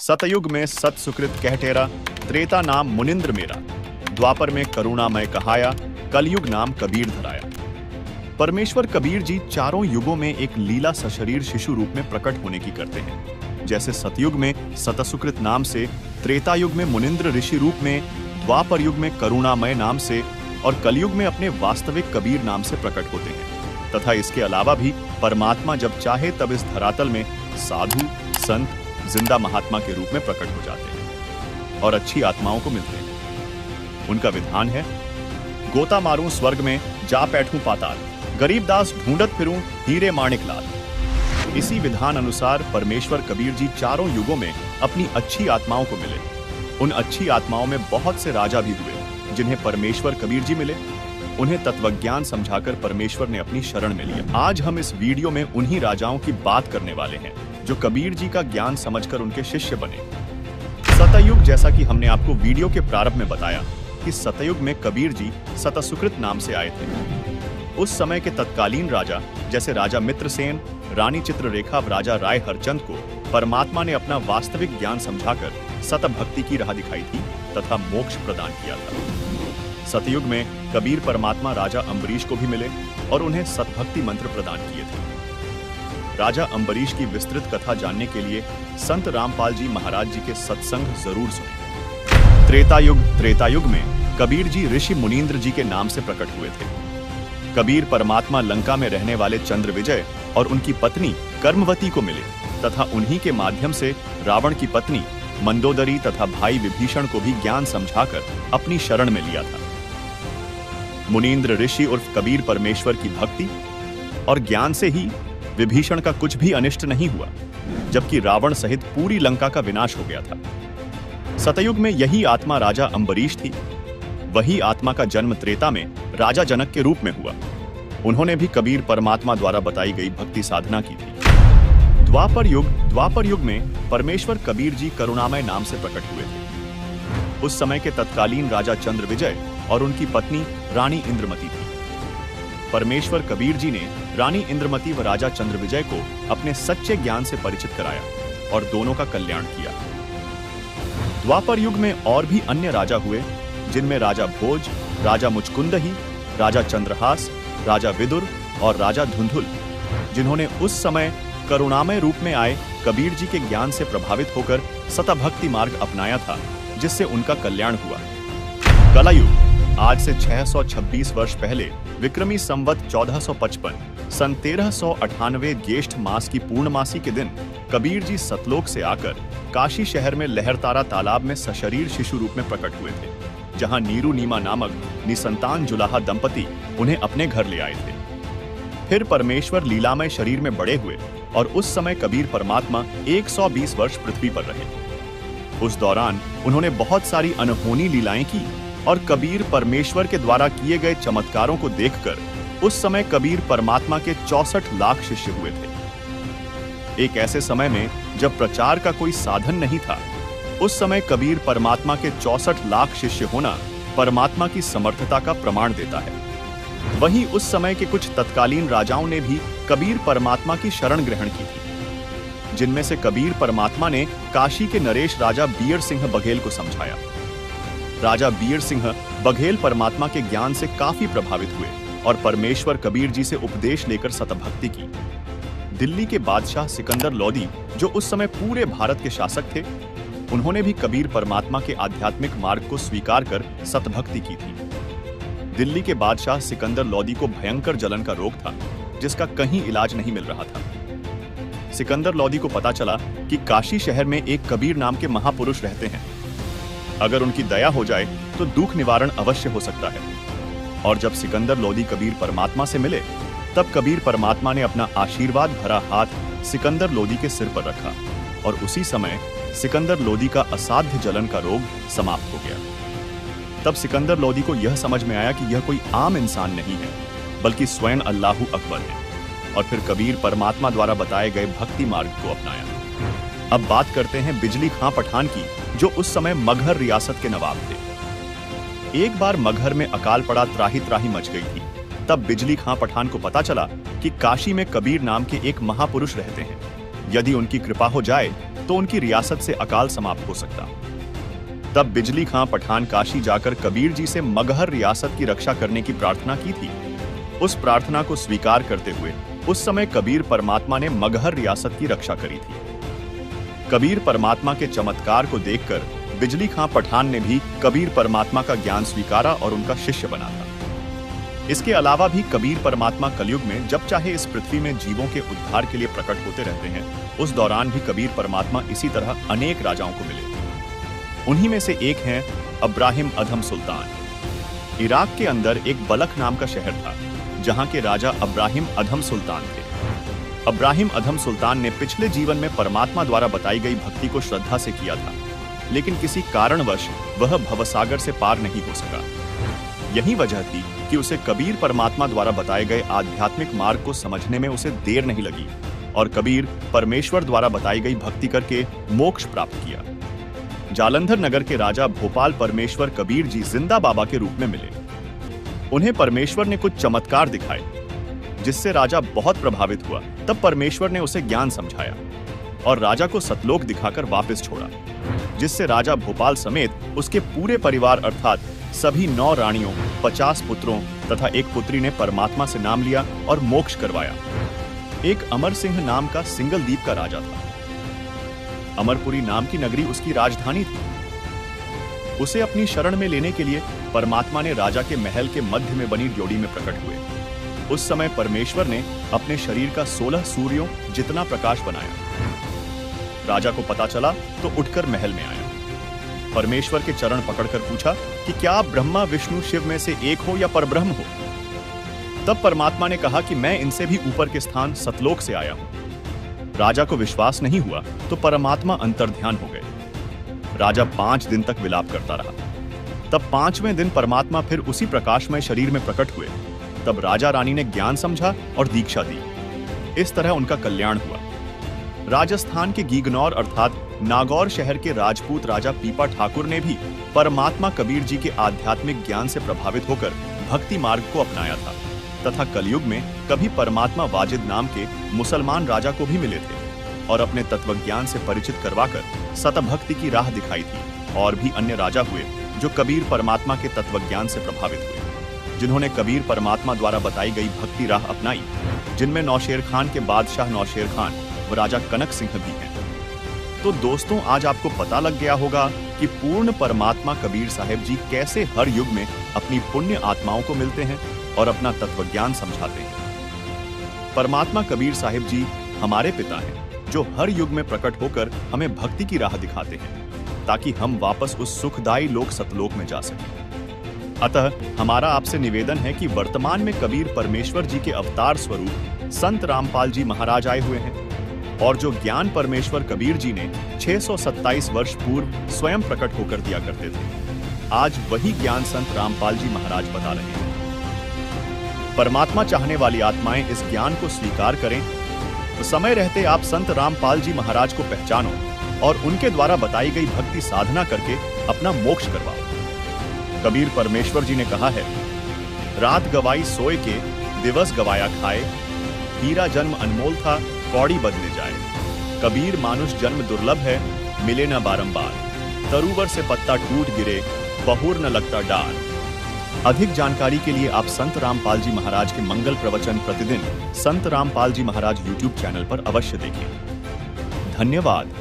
सतयुग में सत सुकृत कह टेरा, त्रेता नाम मुनिंद्र मेरा, द्वापर में करुणामय कहाया, कलयुग नाम कबीर धराया। परमेश्वर कबीर जी चारों युगों में एक लीला सशरीर शिशु रूप में प्रकट होने की करते हैं। जैसे सतयुग में सतसुकृत नाम से, त्रेता युग में मुनिंद्र ऋषि रूप में, द्वापर युग में करुणामय नाम से और कलयुग में अपने वास्तविक कबीर नाम से प्रकट होते हैं। तथा इसके अलावा भी परमात्मा जब चाहे तब इस धरातल में साधु, संत, जिंदा महात्मा के रूप में प्रकट हो जाते हैं और अच्छी आत्माओं को मिलते हैं। उनका विधान है, गोता मारूं स्वर्ग में, जा बैठूं पाताल, गरीब दास ढूंढत फिरूं हीरे माणिक लाल। इसी विधान अनुसार परमेश्वर कबीर जी चारों युगों में अपनी अच्छी आत्माओं को मिले। उन अच्छी आत्माओं में बहुत से राजा भी हुए जिन्हें परमेश्वर कबीर जी मिले। उन्हें तत्वज्ञान समझाकर परमेश्वर ने अपनी शरण में लिया। आज हम इस वीडियो में उन्हीं राजाओं की बात करने वाले हैं जो कबीर जी का ज्ञान समझकर उनके शिष्य बने। सतयुग, जैसा कि हमने आपको वीडियो के प्रारंभ में बताया कि सतयुग में कबीर जी सतसुकृत नाम से आए थे। उस समय के तत्कालीन राजा जैसे राजा मित्रसेन, रानी चित्ररेखा, राजा राय हरचंद को परमात्मा ने अपना वास्तविक ज्ञान समझाकर सत भक्ति की राह दिखाई थी तथा मोक्ष प्रदान किया था। सतयुग में कबीर परमात्मा राजा अम्बरीश को भी मिले और उन्हें सतभक्ति मंत्र प्रदान किए थे। राजा अम्बरीश की विस्तृत कथा जानने के लिए संत रामपाल जी महाराज जी के सत्संग जरूर सुनें। त्रेता युग में कबीर जी ऋषि मुनींद्र जी के नाम से प्रकट हुए थे। कबीर परमात्मा लंका में रहने वाले चंद्र विजय और उनकी पत्नी कर्मवती को मिले तथा उन्हीं के माध्यम से रावण की पत्नी मंदोदरी तथा भाई विभीषण को भी ज्ञान समझाकर अपनी शरण में लिया था। मुनींद्र ऋषि उर्फ कबीर परमेश्वर की भक्ति और ज्ञान से ही विभीषण का कुछ भी अनिष्ट नहीं हुआ, जबकि रावण सहित पूरी लंका का विनाश हो गया था। सतयुग में यही आत्मा राजा अम्बरीश थी। वही आत्मा का जन्म त्रेता में राजा जनक के रूप में हुआ। उन्होंने भी कबीर परमात्मा द्वारा बताई गई भक्ति साधना की थी। द्वापर युग में परमेश्वर कबीर जी करुणामय नाम से प्रकट हुए थे। उस समय के तत्कालीन राजा चंद्र विजय और उनकी पत्नी रानी इंद्रमती थी। परमेश्वर कबीर जी ने रानी इंद्रमती व राजा चंद्र विजय को अपने सच्चे ज्ञान से परिचित कराया और दोनों का कल्याण किया। द्वापर युग में और भी अन्य राजा हुए, जिनमें राजा भोज, राजा मुचकुंदही, राजा चंद्रहास, राजा विदुर और राजा धुंधुल, जिन्होंने उस समय करुणामय रूप में आए कबीर जी के ज्ञान से प्रभावित होकर सतभक्ति मार्ग अपनाया था, जिससे उनका कल्याण हुआ। कलयुग, आज से 626 वर्ष पहले विक्रमी संवत 1455 सन 1398 ज्येष्ठ मास की पूर्णमासी के दिन कबीर जी सतलोक से आकर काशी शहर में लहरतारा तालाब में सशरीर शिशु रूप में प्रकट हुए थे, जहां नीरू नीमा नामक निसंतान जुलाहा दंपति उन्हें अपने घर ले आए थे। फिर परमेश्वर लीलामय शरीर में बड़े हुए और उस समय कबीर परमात्मा 120 वर्ष पृथ्वी पर रहे। उस दौरान उन्होंने बहुत सारी अनहोनी लीलाएं की और कबीर परमेश्वर के द्वारा किए गए चमत्कारों को देखकर उस समय कबीर परमात्मा के 64 लाख शिष्य हुए थे। एक ऐसे समय में जब प्रचार का कोई साधन नहीं था, उस समय कबीर परमात्मा के 64 लाख शिष्य होना परमात्मा की समर्थता का प्रमाण देता है। वहीं उस समय के कुछ तत्कालीन राजाओं ने भी कबीर परमात्मा की शरण ग्रहण की थी, जिनमें से कबीर परमात्मा ने काशी के नरेश राजा बीर सिंह बघेल को समझाया। राजा बीर सिंह बघेल परमात्मा के ज्ञान से काफी प्रभावित हुए और परमेश्वर कबीर जी से उपदेश लेकर सतभक्ति की। दिल्ली के बादशाह सिकंदर लोदी, जो उस समय पूरे भारत के शासक थे, उन्होंने भी कबीर परमात्मा के आध्यात्मिक मार्ग को स्वीकार कर सतभक्ति की थी। दिल्ली के बादशाह सिकंदर लोदी को भयंकर जलन का रोग था, जिसका कहीं इलाज नहीं मिल रहा था। सिकंदर लोदी को पता चला कि काशी शहर में एक कबीर नाम के महापुरुष रहते हैं। अगर उनकी दया हो जाए तो दुख निवारण अवश्य हो सकता है। और जब सिकंदर लोदी कबीर परमात्मा से मिले, तब कबीर परमात्मा ने अपना आशीर्वाद भरा हाथ सिकंदर लोदी के सिर पर रखा और उसी समय सिकंदर लोदी का असाध्य जलन का रोग समाप्त हो गया। तब सिकंदर लोदी को यह समझ में आया कि यह कोई आम इंसान नहीं है, बल्कि स्वयं अल्लाहु अकबर है, और फिर कबीर परमात्मा द्वारा बताए गए भक्ति मार्ग को अपनाया। अब बात करते हैं बिजली खां पठान की, जो उस समय मगहर रियासत के नवाब थे। एक बार मगहर में अकाल पड़ा, त्राही त्राही मच गई थी। तब बिजली खां पठान को पता चला कि काशी में कबीर नाम के एक महापुरुष रहते हैं। यदि उनकी कृपा हो जाए तो उनकी रियासत से अकाल समाप्त हो सकता। तब बिजली खां पठान काशी जाकर कबीर जी से मगहर रियासत की रक्षा करने की प्रार्थना की थी। उस प्रार्थना को स्वीकार करते हुए उस समय कबीर परमात्मा ने मगहर रियासत की रक्षा करी थी। कबीर परमात्मा के चमत्कार को देखकर बिजली खां पठान ने भी कबीर परमात्मा का ज्ञान स्वीकारा और उनका शिष्य बना था। इसके अलावा भी कबीर परमात्मा कलयुग में जब चाहे इस पृथ्वी में जीवों के उद्धार के लिए प्रकट होते रहते हैं। उस दौरान भी कबीर परमात्मा इसी तरह अनेक राजाओं को मिले। उन्हीं में से एक हैं अब्राहिम अधम सुल्तान। इराक के अंदर एक बलख नाम का शहर था, जहां के राजा अब्राहिम अधम सुल्तान थे। अब्राहिम अधम सुल्तान ने पिछले जीवन में परमात्मा द्वारा बताई गई भक्ति को श्रद्धा से किया था, लेकिन किसी कारणवश वह भवसागर से पार नहीं हो सका। यही वजह थी कि उसे कबीर परमात्मा द्वारा बताए गए आध्यात्मिक मार्ग को समझने में उसे देर नहीं लगी और कबीर परमेश्वर द्वारा बताई गई भक्ति करके मोक्ष प्राप्त किया। जालंधर नगर के राजा भोपाल परमेश्वर कबीर जी जिंदा बाबा के रूप में मिले। उन्हें परमेश्वर ने कुछ चमत्कार दिखाए, जिससे राजा बहुत प्रभावित हुआ। तब परमेश्वर ने उसे ज्ञान समझाया और राजा को सतलोक दिखाकर वापस छोड़ा, जिससे राजा भोपाल समेत उसके पूरे परिवार अर्थात सभी 9 रानियों, 50 पुत्रों तथा एक पुत्री ने परमात्मा से नाम लिया और मोक्ष करवाया। एक अमर सिंह नाम का सिंगल द्वीप का राजा था। अमरपुरी नाम की नगरी उसकी राजधानी थी। उसे अपनी शरण में लेने के लिए परमात्मा ने राजा के महल के मध्य में बनी ड्योढ़ी में प्रकट हुए। उस समय परमेश्वर ने अपने शरीर का 16 सूर्यों जितना प्रकाश बनाया। राजा को पता चला तो उठकर महल में आया। परमेश्वर के चरण पकड़कर पूछा कि क्या आप ब्रह्मा विष्णु शिव में से एक हो या परब्रह्म हो? तब परमात्मा ने कहा कि मैं इनसे भी ऊपर के स्थान सतलोक से आया हूं। राजा को विश्वास नहीं हुआ तो परमात्मा अंतर्ध्यान हो गए। राजा 5 दिन तक विलाप करता रहा। तब 5वें दिन परमात्मा फिर उसी प्रकाशमय शरीर में प्रकट हुए। तब राजा रानी ने ज्ञान समझा और दीक्षा दी। इस तरह उनका कल्याण हुआ। राजस्थान के गीगनौर अर्थात नागौर शहर के राजपूत राजा पीपा ठाकुर ने भी परमात्मा कबीर जी के आध्यात्मिक ज्ञान से प्रभावित होकर भक्ति मार्ग को अपनाया था तथा कलयुग में कभी परमात्मा वाजिद नाम के मुसलमान राजा को भी मिले थे और अपने तत्वज्ञान से परिचित करवाकर सतभक्ति की राह दिखाई थी। और भी अन्य राजा हुए जो कबीर परमात्मा के तत्वज्ञान से प्रभावित हुए, जिन्होंने कबीर परमात्मा द्वारा बताई गई भक्ति राह अपनाई, जिनमें नौशेर खान के बादशाह नौशेर खान व राजा कनक सिंह भी हैं। तो दोस्तों, आज आपको पता लग गया होगा कि पूर्ण परमात्मा कबीर साहिब जी कैसे हर युग में अपनी पुण्य आत्माओं को मिलते हैं और अपना तत्वज्ञान समझाते हैं। परमात्मा कबीर साहिब जी हमारे पिता हैं, जो हर युग में प्रकट होकर हमें भक्ति की राह दिखाते हैं ताकि हम वापस उस सुखदायी लोक सतलोक में जा सकें। अतः हमारा आपसे निवेदन है कि वर्तमान में कबीर परमेश्वर जी के अवतार स्वरूप संत रामपाल जी महाराज आए हुए हैं और जो ज्ञान परमेश्वर कबीर जी ने 627 वर्ष पूर्व स्वयं प्रकट होकर दिया करते थे, आज वही ज्ञान संत रामपाल जी महाराज बता रहे हैं। परमात्मा चाहने वाली आत्माएं इस ज्ञान को स्वीकार करें तो समय रहते आप संत रामपाल जी महाराज को पहचानो और उनके द्वारा बताई गई भक्ति साधना करके अपना मोक्ष करवाओ। कबीर परमेश्वर जी ने कहा है, रात गवाई सोए के, दिवस गवाया खाए, हीरा जन्म अनमोल था, कौड़ी बदले जाए। कबीर मानुष जन्म दुर्लभ है, मिले न बारंबार, तरुवर से पत्ता टूट गिरे, बहुर न लगता डार। अधिक जानकारी के लिए आप संत रामपाल जी महाराज के मंगल प्रवचन प्रतिदिन संत रामपाल जी महाराज YouTube चैनल पर अवश्य देखें। धन्यवाद।